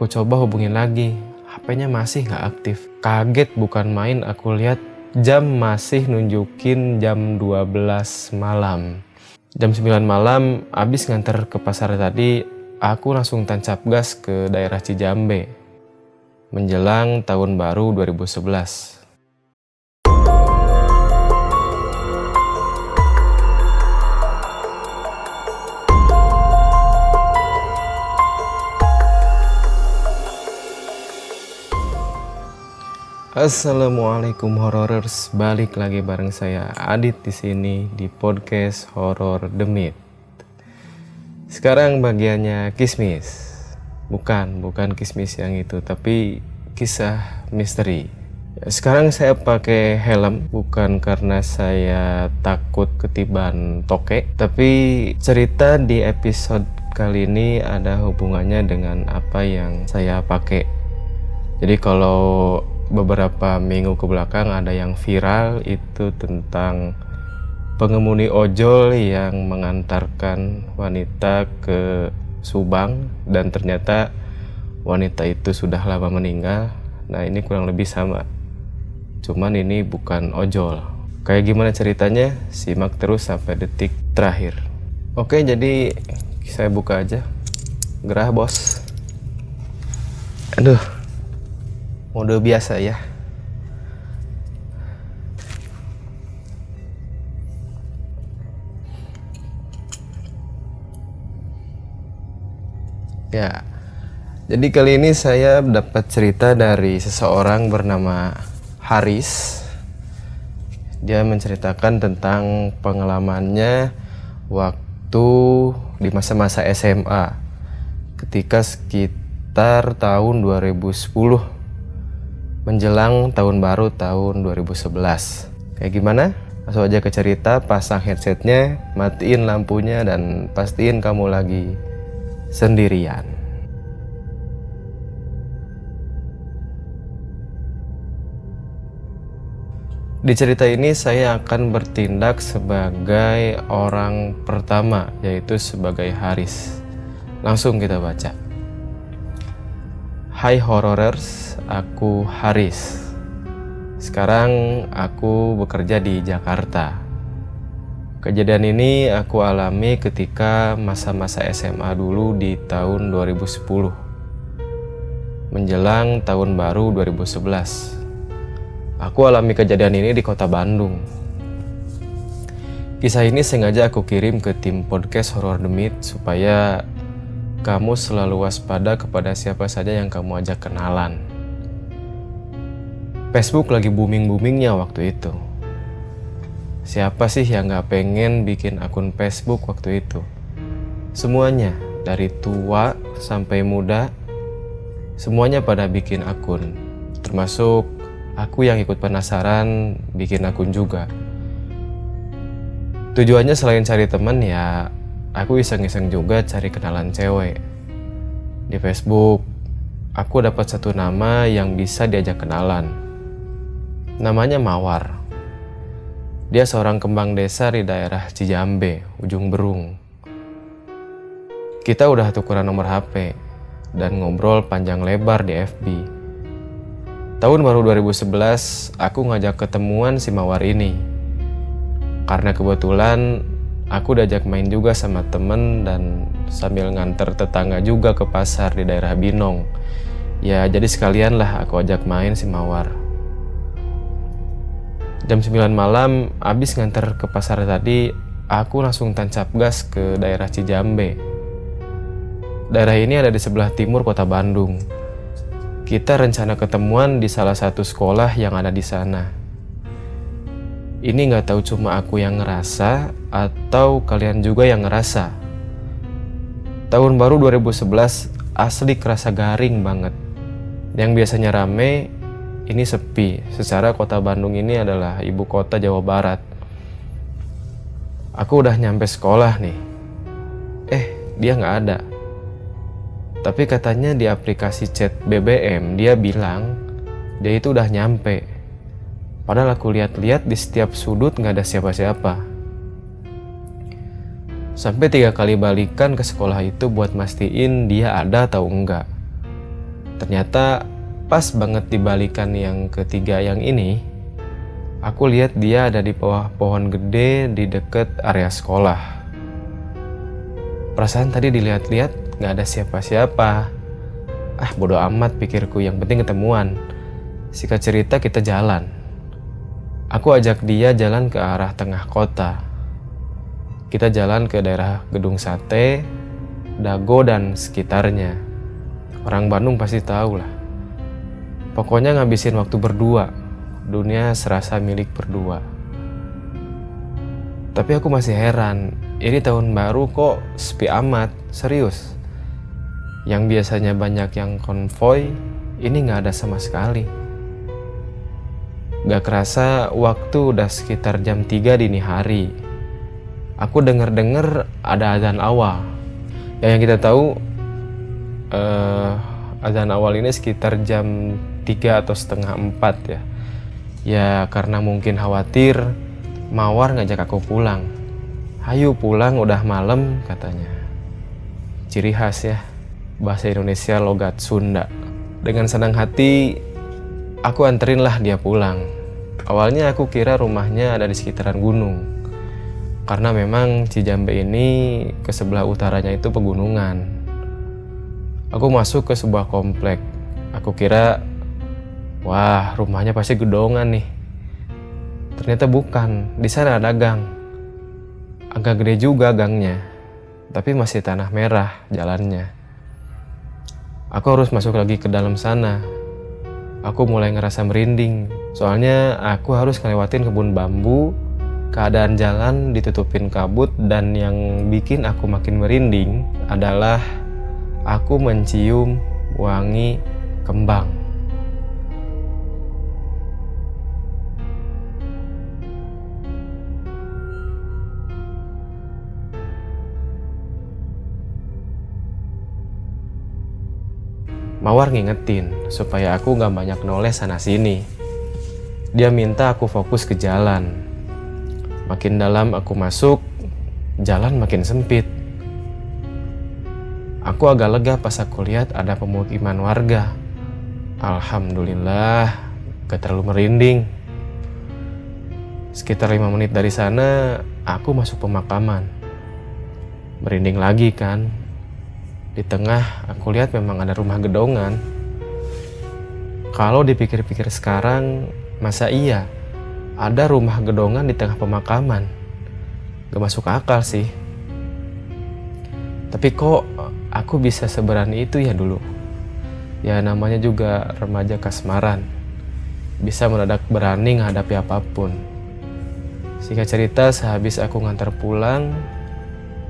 Aku coba hubungin lagi, HP-nya masih nggak aktif. Kaget bukan main, aku lihat jam masih nunjukin jam 12 malam. Jam 9 malam, abis nganter ke pasar tadi, aku langsung tancap gas ke daerah Cijambe. Menjelang tahun baru 2011. Assalamualaikum hororers, balik lagi bareng saya Adit di sini di podcast Horor Demit. Sekarang bagiannya kismis. Bukan kismis yang itu, tapi kisah misteri. Sekarang saya pakai helm bukan karena saya takut ketiban tokek, tapi cerita di episode kali ini ada hubungannya dengan apa yang saya pakai. Jadi kalau beberapa minggu ke belakang ada yang viral itu tentang pengemudi ojol yang mengantarkan wanita ke Subang dan ternyata wanita itu sudah lama meninggal. Nah, ini kurang lebih sama, cuman ini bukan ojol. Kayak gimana ceritanya? Simak terus sampai detik terakhir. Oke, jadi saya buka aja. Gerah bos. Aduh, mode biasa ya. Ya, jadi kali ini saya dapat cerita dari seseorang bernama Haris. Dia menceritakan tentang pengalamannya waktu di masa-masa SMA ketika sekitar tahun 2010 menjelang tahun baru tahun 2011. Kayak gimana? Masuk aja ke cerita, pasang headsetnya, matiin lampunya, dan pastiin kamu lagi sendirian. Di cerita ini saya akan bertindak sebagai orang pertama, yaitu sebagai Haris. Langsung kita baca. Hai hororers, aku Haris. Sekarang aku bekerja di Jakarta. Kejadian ini aku alami ketika masa-masa SMA dulu di tahun 2010. Menjelang tahun baru 2011. Aku alami kejadian ini di kota Bandung. Kisah ini sengaja aku kirim ke tim podcast Horor Demit supaya kamu selalu waspada kepada siapa saja yang kamu ajak kenalan. Facebook lagi booming-boomingnya waktu itu. Siapa sih yang gak pengen bikin akun Facebook waktu itu? Semuanya, dari tua sampai muda, semuanya pada bikin akun. Termasuk aku yang ikut penasaran bikin akun juga. Tujuannya selain cari teman ya, aku iseng-iseng juga cari kenalan cewek. Di Facebook, aku dapat satu nama yang bisa diajak kenalan. Namanya Mawar. Dia seorang kembang desa di daerah Cijambe, ujung Berung. Kita udah tukeran nomor HP dan ngobrol panjang lebar di FB. Tahun baru 2011, aku ngajak ketemuan si Mawar ini. Karena kebetulan aku diajak main juga sama temen dan sambil nganter tetangga juga ke pasar di daerah Binong. Ya jadi sekalian lah aku ajak main si Mawar. Jam 9 malam, abis nganter ke pasar tadi, aku langsung tancap gas ke daerah Cijambe. Daerah ini ada di sebelah timur kota Bandung. Kita rencana ketemuan di salah satu sekolah yang ada di sana. Ini gak tahu cuma aku yang ngerasa atau kalian juga yang ngerasa. Tahun baru 2011 asli kerasa garing banget. Yang biasanya rame, ini sepi. Secara kota Bandung ini adalah ibu kota Jawa Barat. Aku udah nyampe sekolah nih. Dia gak ada. Tapi katanya di aplikasi chat BBM dia bilang dia itu udah nyampe. Padahal aku lihat-lihat di setiap sudut gak ada siapa-siapa. Sampai 3 kali balikan ke sekolah itu buat mastiin dia ada atau enggak. Ternyata pas banget di balikan yang ketiga yang ini, aku lihat dia ada di bawah pohon gede di deket area sekolah. Perasaan tadi dilihat-lihat gak ada siapa-siapa. Bodo amat pikirku, yang penting ketemuan. Singkat cerita kita jalan. Aku ajak dia jalan ke arah tengah kota. Kita jalan ke daerah Gedung Sate, Dago dan sekitarnya. Orang Bandung pasti tahu lah. Pokoknya ngabisin waktu berdua. Dunia serasa milik berdua. Tapi aku masih heran, ini tahun baru kok sepi amat, serius. Yang biasanya banyak yang konvoy, ini gak ada sama sekali. Gak kerasa waktu udah sekitar jam 3 dini hari. Aku denger-denger ada azan awal. Yang kita tahu azan awal ini sekitar jam 3 atau setengah 4 ya. Ya karena mungkin khawatir Mawar ngajak aku pulang. Hayu pulang, udah malam katanya. Ciri khas ya, bahasa Indonesia logat Sunda. Dengan senang hati aku anterin lah dia pulang. Awalnya aku kira rumahnya ada di sekitaran gunung, karena memang Cijambe ini ke sebelah utaranya itu pegunungan. Aku masuk ke sebuah komplek. Aku kira, wah rumahnya pasti gedongan nih. Ternyata bukan, di sana ada gang. Agak gede juga gangnya, tapi masih tanah merah jalannya. Aku harus masuk lagi ke dalam sana. Aku mulai ngerasa merinding, soalnya aku harus ngelewatin kebun bambu. Keadaan jalan ditutupin kabut, dan yang bikin aku makin merinding adalah aku mencium wangi kembang. Mawar ngingetin supaya aku gak banyak noleh sana sini. Dia minta aku fokus ke jalan. Makin dalam aku masuk, jalan makin sempit. Aku agak lega pas aku lihat ada pemukiman warga. Alhamdulillah, gak terlalu merinding. Sekitar 5 menit dari sana, aku masuk pemakaman. Merinding lagi kan. Di tengah aku lihat memang ada rumah gedongan. Kalau dipikir-pikir sekarang, masa iya ada rumah gedongan di tengah pemakaman? Gak masuk akal sih. Tapi kok aku bisa seberani itu ya dulu? Ya namanya juga remaja kasmaran. Bisa mendadak berani menghadapi apapun. Singkat cerita, sehabis aku ngantar pulang,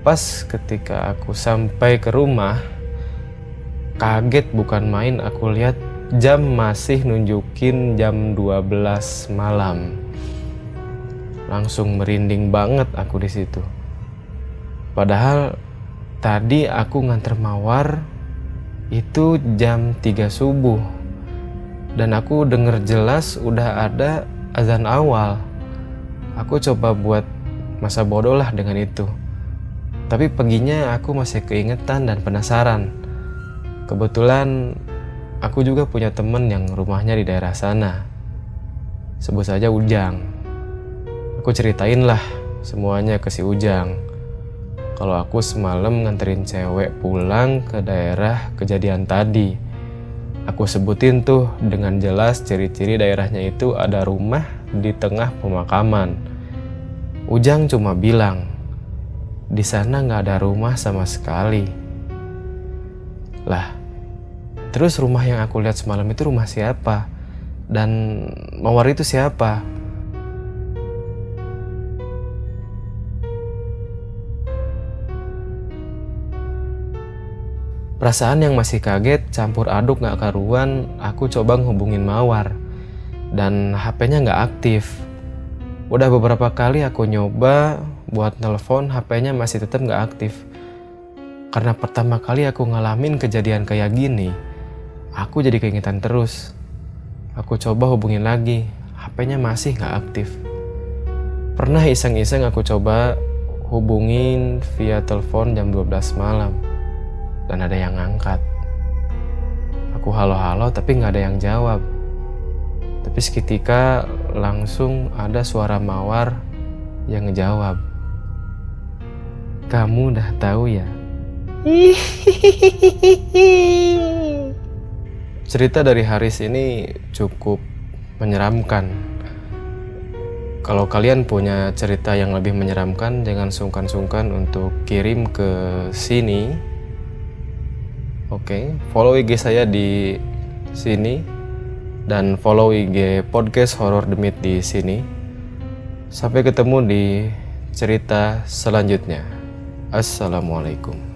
pas ketika aku sampai ke rumah, kaget bukan main. Aku lihat jam masih nunjukin jam 12 malam. Langsung merinding banget aku di situ. Padahal tadi aku nganter Mawar itu jam 3 subuh. Dan aku denger jelas udah ada azan awal. Aku coba buat masa bodoh lah dengan itu. Tapi paginya aku masih keingetan dan penasaran. Kebetulan aku juga punya temen yang rumahnya di daerah sana. Sebut saja Ujang. Aku ceritain lah semuanya ke si Ujang. Kalau aku semalam nganterin cewek pulang ke daerah kejadian tadi. Aku sebutin tuh dengan jelas ciri-ciri daerahnya itu ada rumah di tengah pemakaman. Ujang cuma bilang, di sana nggak ada rumah sama sekali. Lah, terus rumah yang aku lihat semalam itu rumah siapa? Dan Mawar itu siapa? Perasaan yang masih kaget campur aduk nggak karuan. Aku coba ngehubungin Mawar, dan HP-nya nggak aktif. Udah beberapa kali aku nyoba buat telepon, HP-nya masih tetap nggak aktif. Karena pertama kali aku ngalamin kejadian kayak gini, aku jadi keingetan terus. Aku coba hubungin lagi, HP-nya masih nggak aktif. Pernah iseng-iseng aku coba hubungin via telepon jam 12 malam, dan ada yang ngangkat. Aku halo-halo tapi nggak ada yang jawab. Tapi seketika langsung ada suara mawar yang ngejawab. Kamu udah tahu ya? Cerita dari Haris ini cukup menyeramkan. Kalau kalian punya cerita yang lebih menyeramkan, jangan sungkan-sungkan untuk kirim ke sini. Oke, follow IG saya di sini dan follow IG podcast Horor Demit di sini. Sampai ketemu di cerita selanjutnya. Assalamualaikum.